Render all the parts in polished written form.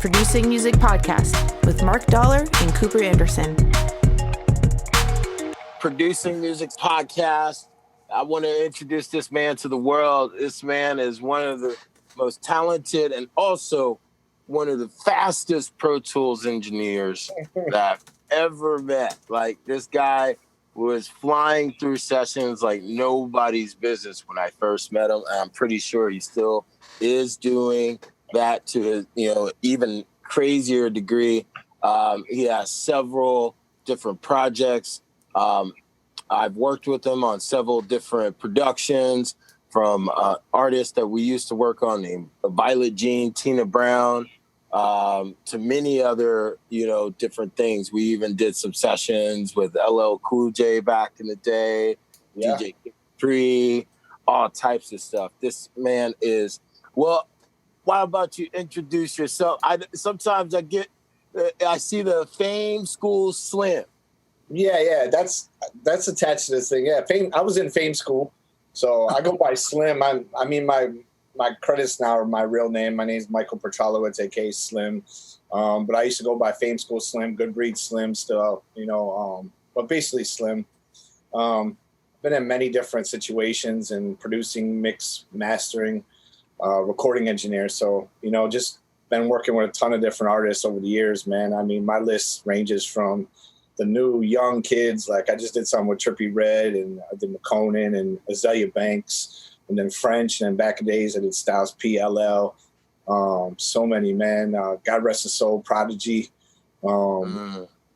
Producing Music Podcast with Mark Dollar and Cooper Anderson. Producing Music Podcast. I want to introduce this man to the world. This man is one of the most talented and also one of the fastest Pro Tools engineers that I've ever met. Like, this guy was flying through sessions like nobody's business when I first met him. And I'm pretty sure he still is doing that to his, even crazier degree. He has several different projects. I've worked with him on several different productions from artists that we used to work on named Violet Jean, Tina Brown, to many other, different things. We even did some sessions with LL Cool J back in the day, DJ Trippie, all types of stuff. This man is, well, why about you introduce yourself? Sometimes I see the Fame School Slim. Yeah, that's attached to this thing. Yeah, I was in Fame School, so I go by Slim. My credits now are my real name. My name is Michael Perchalowicz, aka Slim. But I used to go by Fame School Slim, Good Breed Slim still, but basically Slim. Been in many different situations and producing, mix, mastering, recording engineer. So, just been working with a ton of different artists over the years, man. I mean, my list ranges from the new young kids. Like, I just did something with Trippie Redd, and I did McConan and Azalea Banks. And then French, and then back in the days I did Styles P, LL, so many, man. God rest his soul, Prodigy,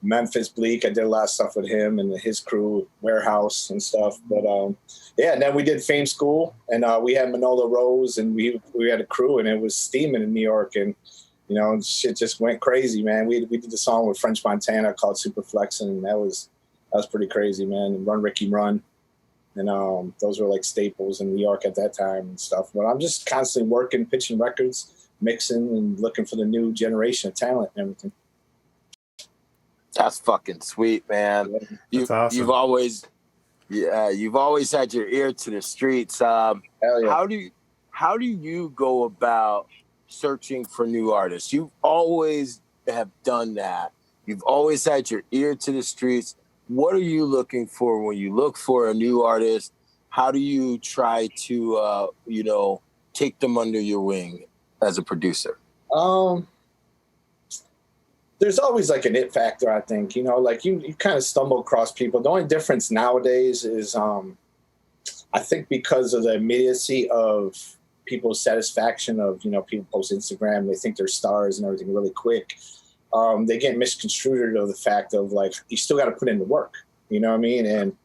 Memphis Bleak. I did a lot of stuff with him and his crew, Warehouse and stuff. But and then we did Fame School, and we had Manola Rose, and we had a crew, and it was steaming in New York, and shit just went crazy, man. We did the song with French Montana called Super Flexin', and that was pretty crazy, man. And Run Ricky Run. And those were like staples in New York at that time and stuff. But I'm just constantly working, pitching records, mixing, and looking for the new generation of talent and everything. That's fucking sweet, man. That's awesome. You've always had your ear to the streets. Hell yeah. How do you go about searching for new artists? You always have done that. You've always had your ear to the streets. What are you looking for when you look for a new artist? How do you try to, take them under your wing as a producer? There's always like an it factor, I think. Like you kind of stumble across people. The only difference nowadays is, I think because of the immediacy of people's satisfaction of, people post Instagram, they think they're stars and everything really quick. They get misconstrued of the fact of like, you still got to put in the work, you know what I mean? And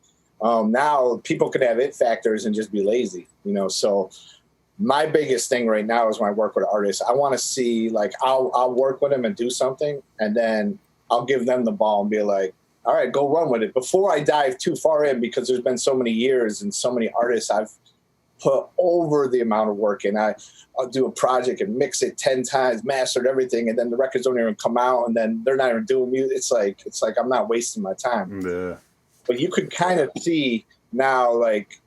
now people can have it factors and just be lazy, So my biggest thing right now is when I work with artists, I want to see, like, I'll work with them and do something, and then I'll give them the ball and be like, all right, go run with it. Before I dive too far in, because there's been so many years and so many artists I've put over the amount of work in. I'll do a project and mix it 10 times, mastered everything, and then the records don't even come out, and then they're not even doing music. It's like I'm not wasting my time. Yeah. But you could kind of see now, like,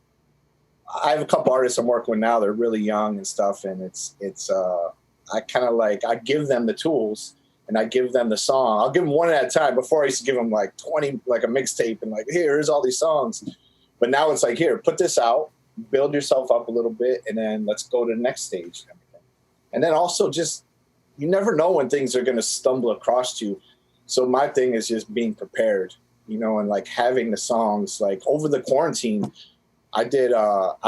I have a couple artists I'm working with now. They're really young and stuff, and it's I kind of like, I give them the tools and I give them the song. I'll give them one at a time. Before I used to give them like 20, like a mixtape, and like, here's all these songs. But now it's like, here, put this out. Build yourself up a little bit, and then let's go to the next stage. And then also, just, you never know when things are going to stumble across you. So my thing is just being prepared, and like having the songs. Like over the quarantine, I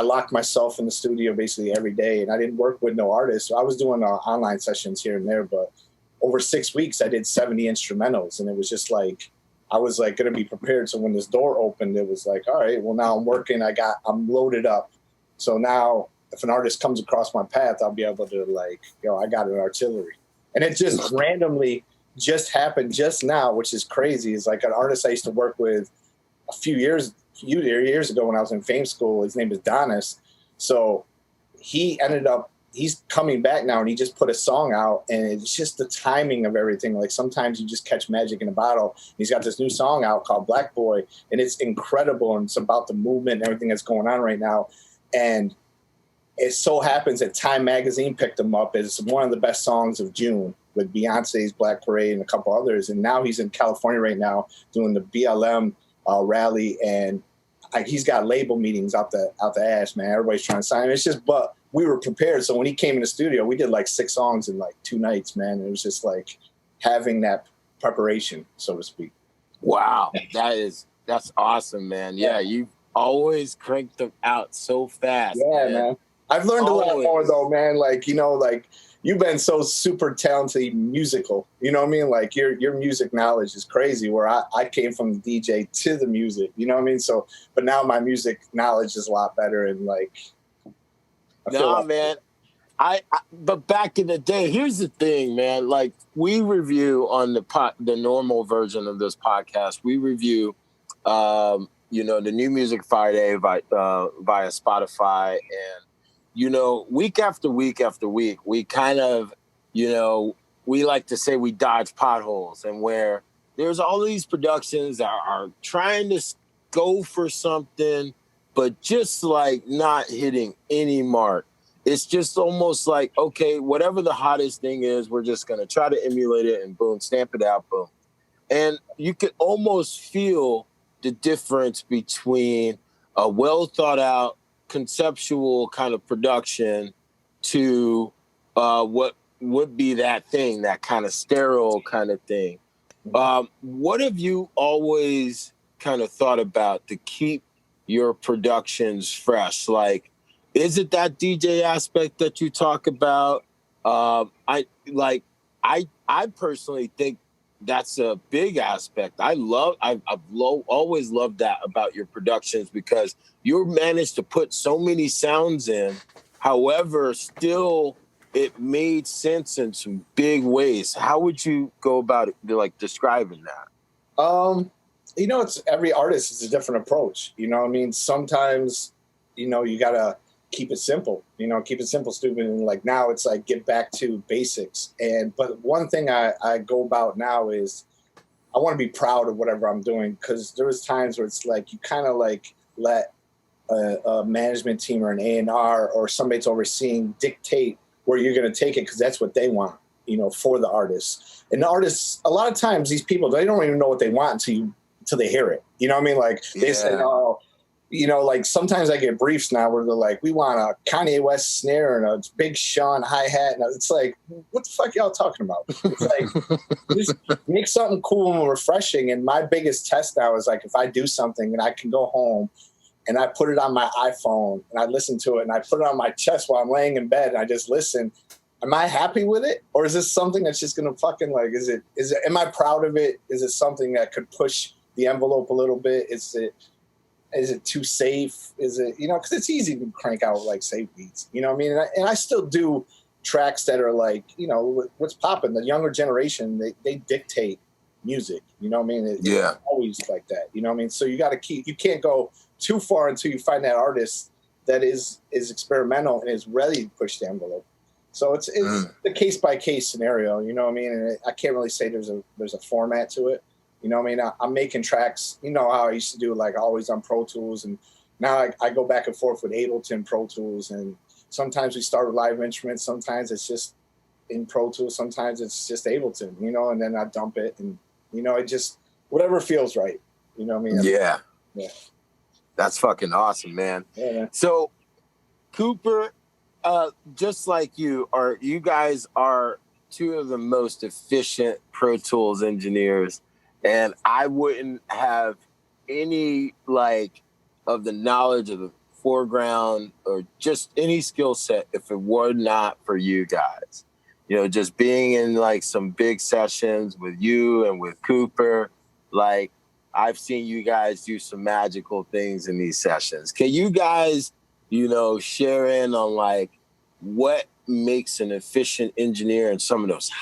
locked myself in the studio basically every day, and I didn't work with no artists. So I was doing online sessions here and there, but over 6 weeks, I did 70 instrumentals, and it was just like, I was like going to be prepared. So when this door opened, it was like, all right, well, now I'm working. I'm loaded up. So now if an artist comes across my path, I'll be able to like, I got an artillery. And it just randomly just happened just now, which is crazy. It's like an artist I used to work with a few years ago when I was in Fame School. His name is Donis. So he's coming back now, and he just put a song out, and it's just the timing of everything. Like, sometimes you just catch magic in a bottle. He's got this new song out called Black Boy, and it's incredible, and it's about the movement and everything that's going on right now. And it so happens that Time Magazine picked him up as one of the best songs of June with Beyonce's Black Parade and a couple others. And now he's in California right now doing the BLM rally, and he's got label meetings out the ass, man. Everybody's trying to sign him. It's just, but we were prepared. So when he came in the studio, we did like 6 songs in like 2 nights, man. It was just like having that preparation, so to speak. Wow, that's awesome, man. Yeah, you've always cranked them out so fast. Yeah, man. I've learned always. A lot more though, man. Like, you know, like you've been so super talented musical. You know what I mean? Like your music knowledge is crazy, where I came from the DJ to the music. You know what I mean? So, but now my music knowledge is a lot better, and like, man. But back in the day, here's the thing, man. Like, we review on the normal version of this podcast. We review, the New Music Friday via Spotify, and week after week after week, we kind of, we like to say we dodge potholes, and where there's all these productions that are trying to go for something, but just like not hitting any mark. It's just almost like, okay, whatever the hottest thing is, we're just going to try to emulate it and boom, stamp it out, boom. And you could almost feel the difference between a well thought out conceptual kind of production to what would be that thing, that kind of sterile kind of thing. What have you always kind of thought about to keep your productions fresh? Like, is it that DJ aspect that you talk about? I personally think that's a big aspect. I've always loved that about your productions, because you managed to put so many sounds in. However, still it made sense in some big ways. How would you go about it, like describing that? It's every artist is a different approach. You know what I mean? Sometimes, you gotta keep it simple, stupid. And like now it's like get back to basics. But one thing I go about now is I want to be proud of whatever I'm doing, because there was times where it's like you kind of like let a management team or an A&R or somebody that's overseeing dictate where you're going to take it, because that's what they want, for the artists. And the artists, a lot of times these people, they don't even know what they want until they hear it. You know what I mean? Like they say, oh, like sometimes I get briefs now where they're like, we want a Kanye West snare and a Big Sean hi-hat. And it's like, what the fuck y'all talking about? It's like, just make something cool and refreshing. And my biggest test now is like, if I do something and I can go home and I put it on my iPhone and I listen to it and I put it on my chest while I'm laying in bed and I just listen, am I happy with it? Or is this something that's just going to fucking like, am I proud of it? Is it something that could push the envelope a little bit? Is it too safe? Is it, because it's easy to crank out like safe beats, you know what I mean? And I still do tracks that are like, what's popping. The younger generation, they dictate music, you know what I mean? It's always like that, you know what I mean? So you can't go too far until you find that artist that is experimental and is ready to push the envelope. So it's the case by case scenario, you know what I mean? And I can't really say there's a format to it. You know what I mean? I'm making tracks, how I used to do, like always on Pro Tools. And now I go back and forth with Ableton Pro Tools. And sometimes we start with live instruments. Sometimes it's just in Pro Tools. Sometimes it's just Ableton, and then I dump it. And, it just, whatever feels right. You know what I mean? Yeah. Yeah. That's fucking awesome, man. Yeah, man. So, Cooper, just like you guys are two of the most efficient Pro Tools engineers. And I wouldn't have any of the knowledge of the foreground or just any skill set if it were not for you guys. Just being in some big sessions with you and with Cooper, I've seen you guys do some magical things in these sessions. Can you guys, share in on what makes an efficient engineer in some of those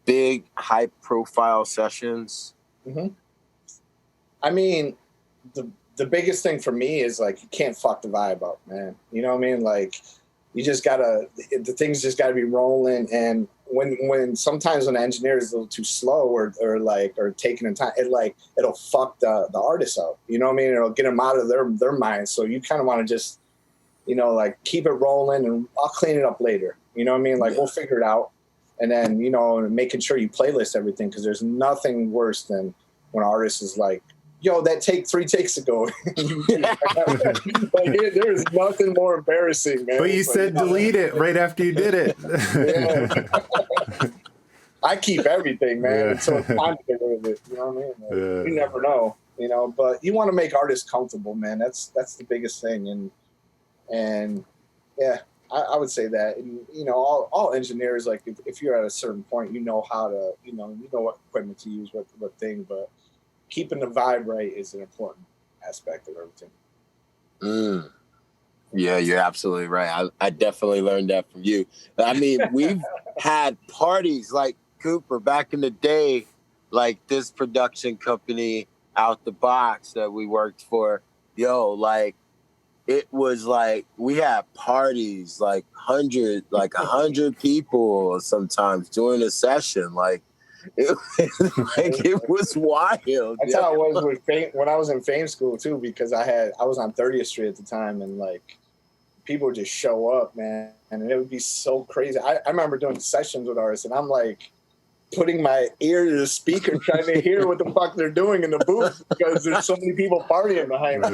big, high profile sessions? Mm-hmm. I mean, the biggest thing for me is you can't fuck the vibe up, man. You know what I mean? You just the things just gotta be rolling. And when sometimes when an engineer is a little too slow or taking the time, it'll fuck the artist up. You know what I mean? It'll get them out of their mind. So you kind of want to just, you know, like keep it rolling and I'll clean it up later. You know what I mean? Like we'll figure it out. And then, you know, making sure you playlist everything, because there's nothing worse than when an artist is like, yo, that take 3 takes ago. Like, there is nothing more embarrassing, man. But you said delete it right after you did it. Yeah. I keep everything, man. Yeah. And so it's time to get rid of it. You know what I mean? Like, Yeah. you never know, you know, but you want to make artists comfortable, man. That's the biggest thing. And yeah, I would say that. And, you know, all engineers, like if you're at a certain point, you know how to, you know what equipment to use, what thing, but keeping the vibe right is an important aspect of everything. Yeah, you're absolutely right. I definitely learned that from you. I mean, we've had parties like Cooper back in the day, like this production company Out the Box that we worked for. Yo, like it was like we had parties like 100 people sometimes during a session. Like it was wild. That's how it was with Fame, when I was in Fame School too, because I was on 30th Street at the time, and like people would just show up, man, and it would be so crazy. I remember doing sessions with artists, and I'm like putting my ear to the speaker trying to hear what the fuck they're doing in the booth because there's so many people partying behind me.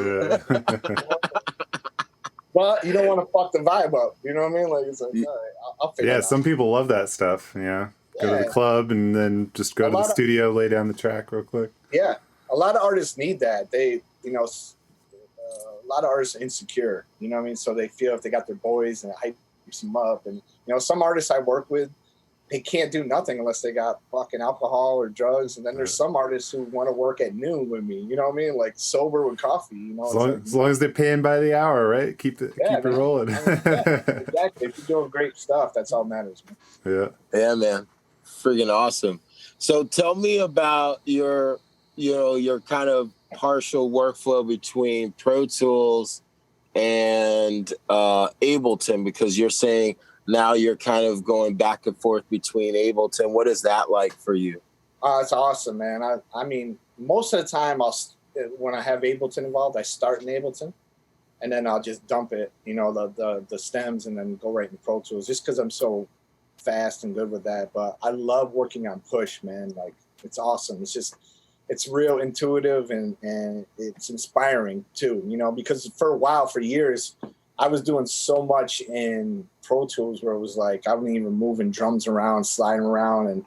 But you don't want to fuck the vibe up, you know what I mean? Like it's like, all right, I'll figure it out. Some people love that stuff. Yeah. Go to the club and then just go to the studio, lay down the track real quick. Yeah. A lot of artists need that. They, you know, a lot of artists are insecure, you know what I mean? So they feel if they got their boys and it hypes them up. And, you know, some artists I work with, they can't do nothing unless they got fucking alcohol or drugs. And then there's some artists who want to work at noon with me, you know what I mean? Like sober with coffee, you know? As long as they're paying by the hour, right? Keep it rolling. Exactly. If you're doing great stuff, that's all that matters, man. Yeah, man. Friggin' awesome. So tell me about your kind of partial workflow between Pro Tools and Ableton, because you're saying now you're kind of going back and forth between Ableton. What is that like for you? It's awesome, man. I mean, most of the time when I have Ableton involved, I start in Ableton and then I'll just dump it, you know, the stems, and then go right in Pro Tools just because I'm so fast and good with that. But I love working on Push, man. Like it's awesome. It's real intuitive and it's inspiring too, you know, because for years I was doing so much in Pro Tools where it was like I wasn't even moving drums around, sliding around, and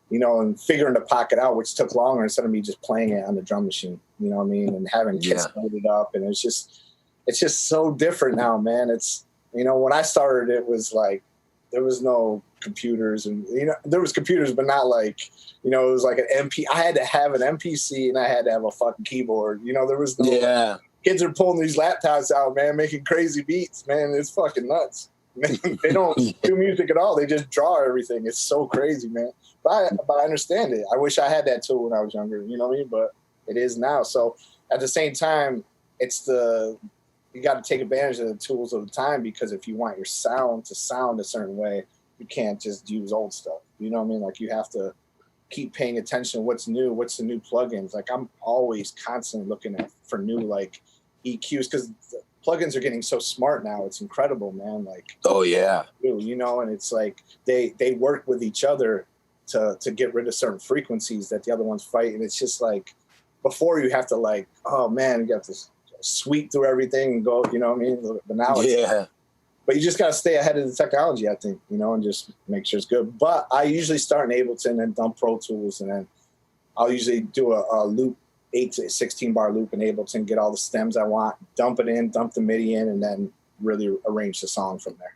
you know, and figuring the pocket out, which took longer instead of me just playing it on the drum machine, you know what I mean, and having kits loaded up. And it's just so different now, man. It's, you know, when I started, it was like there was no computers, and you know, there was computers, but not like, you know, it was like an MP. I had to have an MPC and I had to have a fucking keyboard. You know, there was no kids are pulling these laptops out, man, making crazy beats, man. It's fucking nuts. They don't do music at all. They just draw everything. It's so crazy, man. But I understand it. I wish I had that tool when I was younger, you know what I mean? But it is now. So at the same time, you got to take advantage of the tools of the time, because if you want your sound to sound a certain way, you can't just use old stuff. You know what I mean? Like you have to keep paying attention to what's new, what's the new plugins. Like I'm always constantly looking for new like EQs, because plugins are getting so smart now. It's incredible, man. Like, oh yeah, you know, and it's like they work with each other to get rid of certain frequencies that the other ones fight. And it's just like before you have to like, oh man, you got to sweep through everything and go, you know what I mean? But now but you just got to stay ahead of the technology, I think, you know, and just make sure it's good. But I usually start in Ableton and dump Pro Tools, and then I'll usually do a loop, 8 to 16 bar loop in Ableton, get all the stems I want, dump it in, dump the MIDI in, and then really arrange the song from there.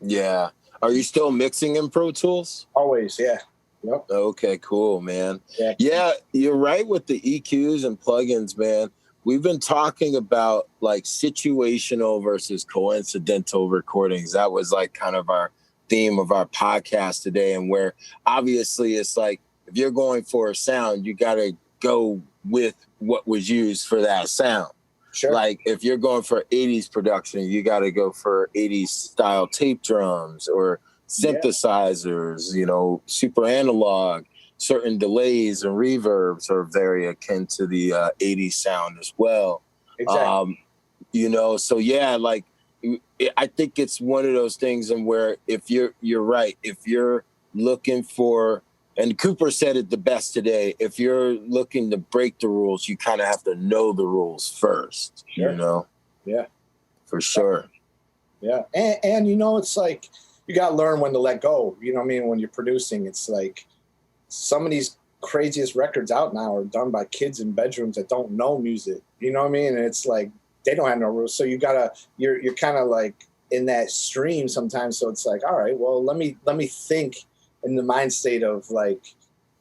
Yeah. Are you still mixing in Pro Tools? Always, yeah. Yep. Okay, cool, man. Yeah, you're right with the EQs and plugins, man. We've been talking about like situational versus coincidental recordings. That was like kind of our theme of our podcast today, and where obviously it's like if you're going for a sound, you got to go with what was used for that sound. Sure. Like if you're going for 80s production, you got to go for 80s style tape drums or synthesizers, you know, super analog. Certain delays and reverbs are very akin to the 80s sound as well. Exactly. You know, so yeah, like, I think it's one of those things and where if you're right, if you're looking for, and Cooper said it the best today, if you're looking to break the rules, you kind of have to know the rules first, Sure. you know? Yeah. For sure. Yeah. And you know, it's like, you got to learn when to let go. You know what I mean? When you're producing, it's like some of these craziest records out now are done by kids in bedrooms that don't know music. You know what I mean? And it's like, they don't have no rules. So you're kind of like in that stream sometimes. So it's like, all right, well, let me think in the mind state of like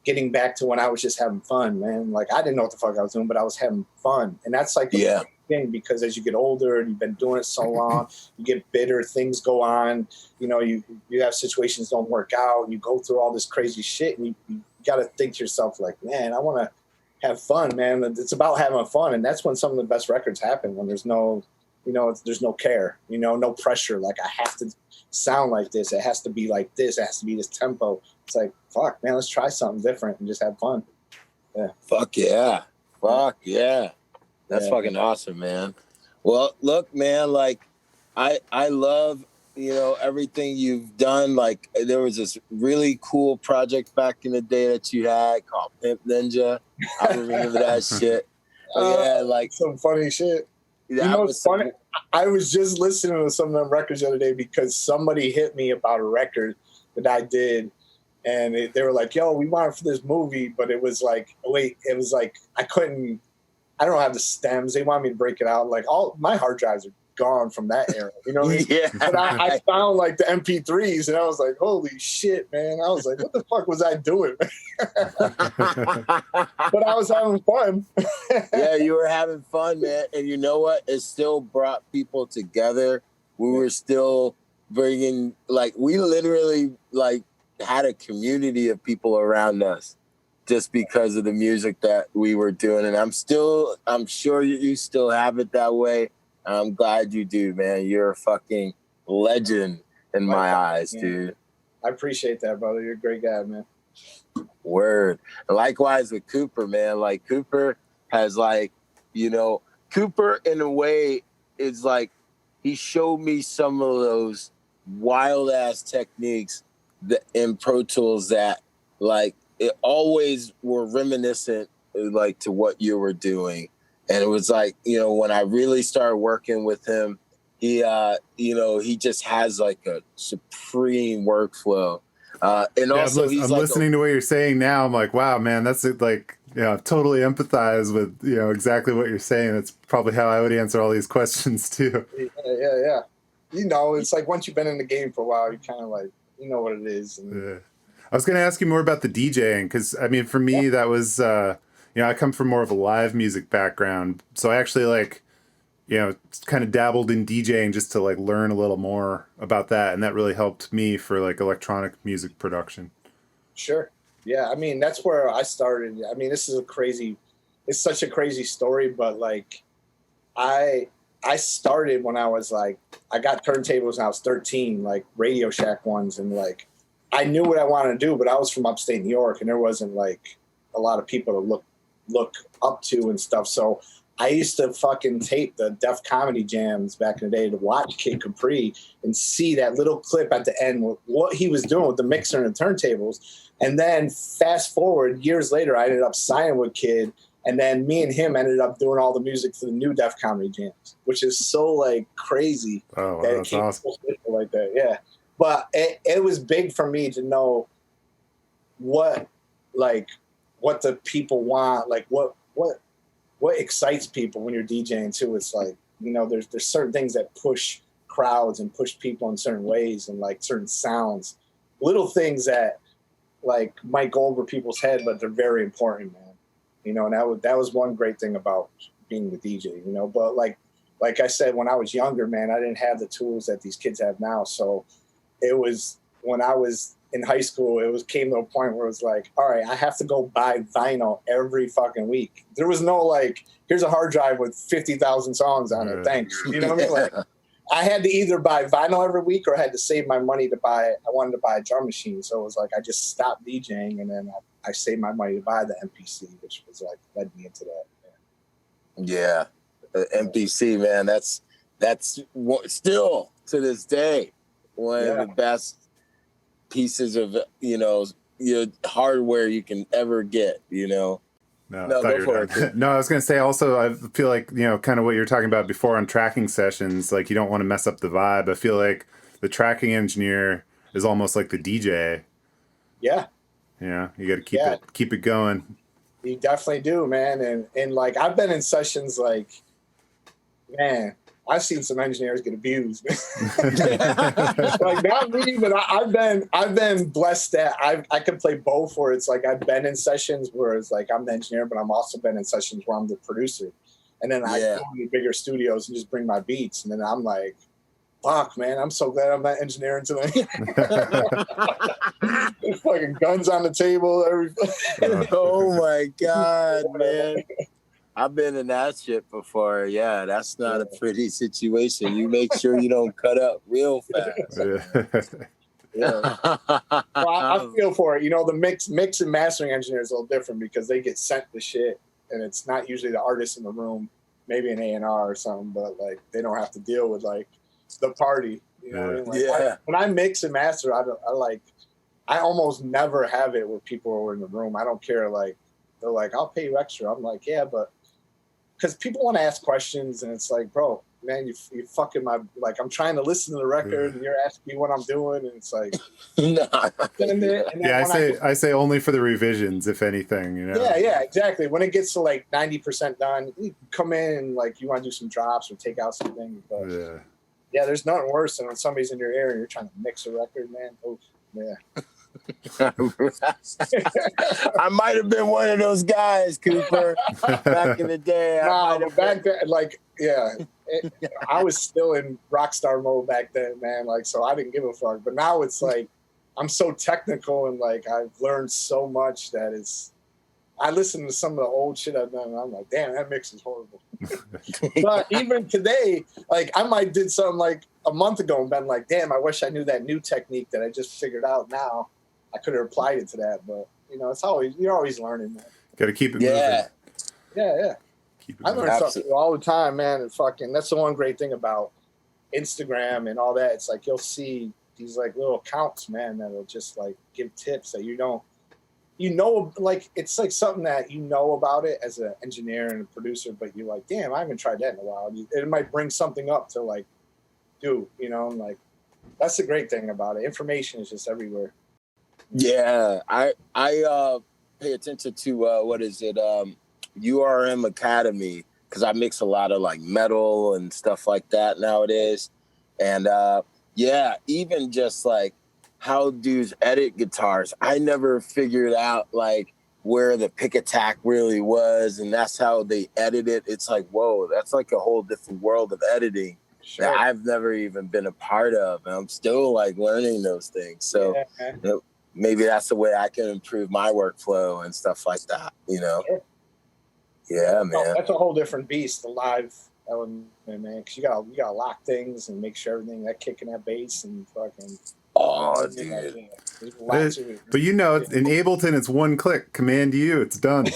getting back to when I was just having fun, man. Like I didn't know what the fuck I was doing, but I was having fun. And that's like the thing, because as you get older and you've been doing it so long, you get bitter, things go on, you know, you have situations don't work out, and you go through all this crazy shit, and you got to think to yourself like, man, I want to have fun, man. It's about having fun. And that's when some of the best records happen, when there's no, you know, there's no care, you know, no pressure. Like I have to sound like this. It has to be like this. It has to be this tempo. It's like, fuck, man, let's try something different and just have fun. Yeah. Fuck yeah. Fuck yeah. That's fucking awesome, man. Well, look, man, like I love, you know, everything you've done. Like there was this really cool project back in the day that you had called Pimp Ninja. I remember that shit. Yeah, like some funny shit. You know, it's funny. I was just listening to some of them records the other day because somebody hit me about a record that I did. And they were like, yo, we want it for this movie. But it was like, it was like, I don't have the stems. They want me to break it out. Like all my hard drives are gone from that era. You know what I mean? Yeah. But I found like the MP3s and I was like, holy shit, man. I was like, what the fuck was I doing? But I was having fun. Yeah, you were having fun, man. And you know what? It still brought people together. We were still bringing, like, we literally, like, had a community of people around us just because of the music that we were doing. And I'm sure you still have it that way. I'm glad you do, man. You're a fucking legend in my eyes, dude. I appreciate that, brother. You're a great guy, man. Word. Likewise with Cooper, man. Like Cooper has like, you know, Cooper in a way is like, he showed me some of those wild ass techniques that in Pro Tools that like it always were reminiscent like to what you were doing. And it was like, you know, when I really started working with him, he, you know, he just has like a supreme workflow. And also, I'm listening to what you're saying now. I'm like, wow, man, that's like, you know, totally empathize with, you know, exactly what you're saying. That's probably how I would answer all these questions too. Yeah. You know, it's like once you've been in the game for a while, you kind of like, you know what it is. And yeah. I was going to ask you more about the DJing because, I mean, for me, that was, you know, I come from more of a live music background. So I actually like, you know, kind of dabbled in DJing just to like learn a little more about that. And that really helped me for like electronic music production. Sure. Yeah. I mean, that's where I started. I mean, it's such a crazy story, but like I started when I was like, I got turntables when I was 13, like Radio Shack ones. And like, I knew what I wanted to do, but I was from upstate New York and there wasn't like a lot of people to look up to and stuff. So I used to fucking tape the Def Comedy Jams back in the day to watch Kid Capri and see that little clip at the end with what he was doing with the mixer and the turntables. And then fast forward years later, I ended up signing with Kid. And then me and him ended up doing all the music for the new Def Comedy Jams, which is so like crazy. Oh, wow, that's awesome. Like that. Yeah. But it was big for me to know what the people want, like what excites people when you're DJing too. It's like, you know, there's certain things that push crowds and push people in certain ways and like certain sounds, little things that like might go over people's head, but they're very important, man. You know, and that was one great thing about being the DJ, you know. But like I said, when I was younger, man, I didn't have the tools that these kids have now. So it was when I was in high school, came to a point where it was like, all right, I have to go buy vinyl every fucking week. There was no like, here's a hard drive with 50,000 songs on it. Thanks. You know what I mean? Like, I had to either buy vinyl every week or I had to save my money I wanted to buy a drum machine. So it was like, I just stopped DJing and then I saved my money to buy the MPC, which was like, led me into that. Yeah. MPC, man, that's That's still to this day one of the best pieces of your hardware you can ever get. No, Go for it. No, I was gonna say also, I feel like, kind of what you're talking about before on tracking sessions, like you don't want to mess up the vibe. I feel like the tracking engineer is almost like the DJ. Yeah. Yeah, you got to keep it going. You definitely do, man. And like I've been in sessions like, man, I've seen some engineers get abused. Like not me, but I've been blessed that I can play both. Where it's like I've been in sessions where it's like I'm the engineer, but I'm also been in sessions where I'm the producer. And then I go to bigger studios and just bring my beats, and then I'm like, fuck, man, I'm so glad I'm not engineering tonight. There's fucking guns on the table. Oh my God, man. I've been in that shit before. Yeah, that's not a pretty situation. You make sure you don't cut up real fast. Yeah. Well, I feel for it. The mix and mastering engineer is a little different because they get sent the shit, and it's not usually the artist in the room, maybe an A&R or something, but like they don't have to deal with like the party. What I mean? Like, when I mix and master, I almost never have it where people are in the room. I don't care. Like they're like, I'll pay you extra. I'm like, yeah, but because people want to ask questions, and it's like, bro, man, you fucking like I'm trying to listen to the record, and you're asking me what I'm doing, and it's like, I say only for the revisions, if anything, Yeah, exactly. When it gets to like 90% done, you come in and like you want to do some drops or take out some things, but there's nothing worse than when somebody's in your ear and you're trying to mix a record, man. Oh, yeah. I might have been one of those guys, Cooper, back in the day. Back then, like, I was still in rockstar mode back then, man. Like, so I didn't give a fuck. But now it's like I'm so technical and like I've learned so much that I listen to some of the old shit I've done and I'm like, damn, that mix is horrible. But even today, like I might did something like a month ago and been like, damn, I wish I knew that new technique that I just figured out now. I could have applied it to that, but you're always learning, man. Got to keep it moving. Yeah. I learn something all the time, man. And that's the one great thing about Instagram and all that. It's like you'll see these like little accounts, man, that'll just like give tips that like it's like something that about it as an engineer and a producer, but you're like, damn, I haven't tried that in a while. It might bring something up to like do, and like that's the great thing about it. Information is just everywhere. Yeah, I pay attention to what is it, URM Academy, because I mix a lot of like metal and stuff like that nowadays, and even just like how dudes edit guitars. I never figured out like where the pick attack really was, and that's how they edit it. It's like, whoa, that's like a whole different world of editing that I've never even been a part of, and I'm still like learning those things. So. Maybe that's the way I can improve my workflow and stuff like that, Sure. Yeah, man. That's a whole different beast, the live element, man. Because you gotta lock things and make sure everything that kicking that bass and fucking. Oh, dude. But in Ableton, it's one click, Command U, it's done.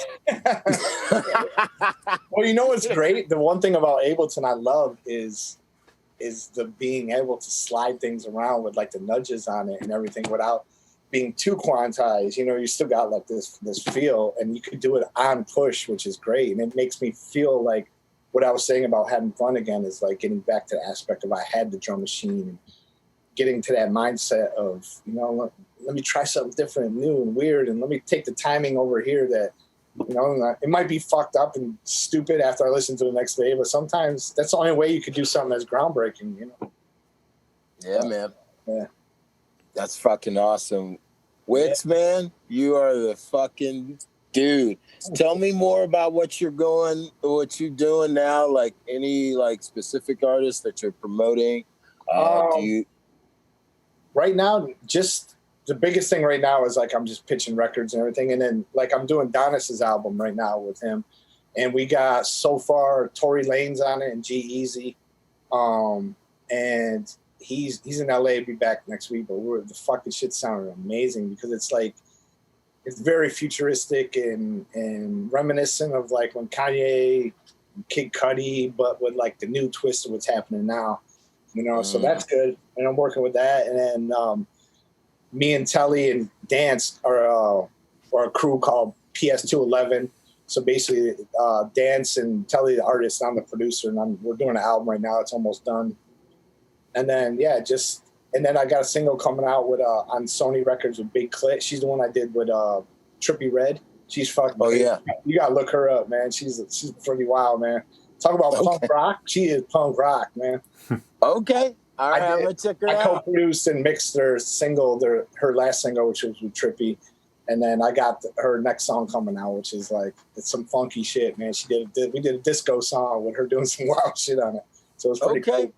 Well, you know what's great? The one thing about Ableton I love is the being able to slide things around with like the nudges on it and everything without being too quantized. You still got like this feel, and you could do it on push, which is great. And it makes me feel like what I was saying about having fun again is like getting back to the aspect of I had the drum machine and getting to that mindset of, let me try something different, new and weird, and let me take the timing over here that, it might be fucked up and stupid after I listen to the next day, but sometimes that's the only way you could do something that's groundbreaking, Yeah, man. Yeah. That's fucking awesome. Wix, man, you are the fucking dude. Tell me more about what you're doing now, like any like specific artists that you're promoting. Right now, just the biggest thing right now is like I'm just pitching records and everything. And then like I'm doing Donis's album right now with him. And we got so far Tory Lanez on it and G-Eazy. And he's in LA, be back next week, but the fucking shit sounded amazing because it's like it's very futuristic and reminiscent of like when Kanye Kid Cudi, but with like the new twist of what's happening now. So that's good. And I'm working with that. And then me and Telly and Dance are a crew called PS211. So basically, Dance and Telly, the artist, I'm the producer, and we're doing an album right now. It's almost done. And then and then I got a single coming out with on Sony Records with Big Clit. She's the one I did with Trippie Redd. She's fucking. Oh yeah, you gotta look her up, man. She's pretty wild, man. Talk about punk rock. She is punk rock, man. Okay. All right, I'm gonna check her out. I co-produced and mixed her single, her last single, which was with Trippie, and then I got her next song coming out, which is like it's some funky shit, man. We did a disco song with her doing some wild shit on it, so it's pretty cool.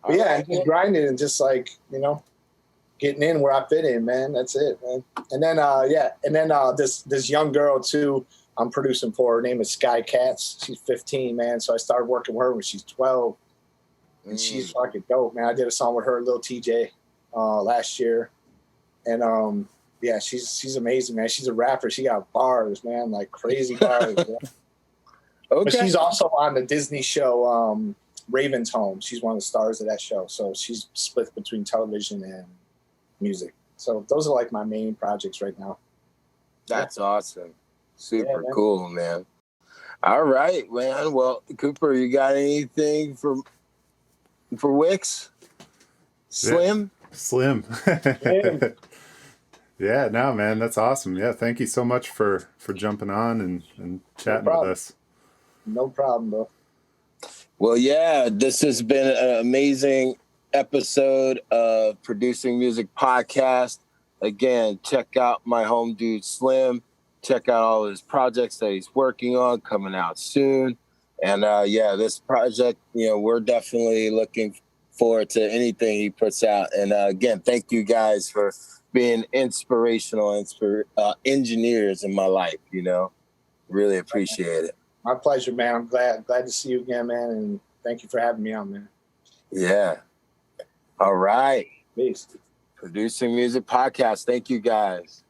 But yeah, and just grinding and just like getting in where I fit in, man. That's it, man. And then this young girl too, I'm producing for. Her name is Sky Katz. She's 15, man. So I started working with her when she's 12. And she's fucking dope, man. I did a song with her, Lil TJ, last year. And she's amazing, man. She's a rapper. She got bars, man, like crazy bars. Okay. But she's also on the Disney show Raven's Home. She's one of the stars of that show. So she's split between television and music. So those are like my main projects right now. That's awesome. Super cool, man. All right, man. Well, Cooper, you got anything for Wix? Slim? Yeah. Slim. Yeah, no, man, that's awesome. Yeah, thank you so much for jumping on and chatting with us. No problem, bro. Well, yeah, this has been an amazing episode of Producing Music Podcast. Again, check out my home dude Slim. Check out all his projects that he's working on, coming out soon. And this project, we're definitely looking forward to anything he puts out. And again, thank you guys for being inspirational engineers in my life. Really appreciate it. My pleasure, man. I'm glad to see you again, man. And thank you for having me on, man. Yeah. All right. Peace. Producing Music Podcast. Thank you, guys.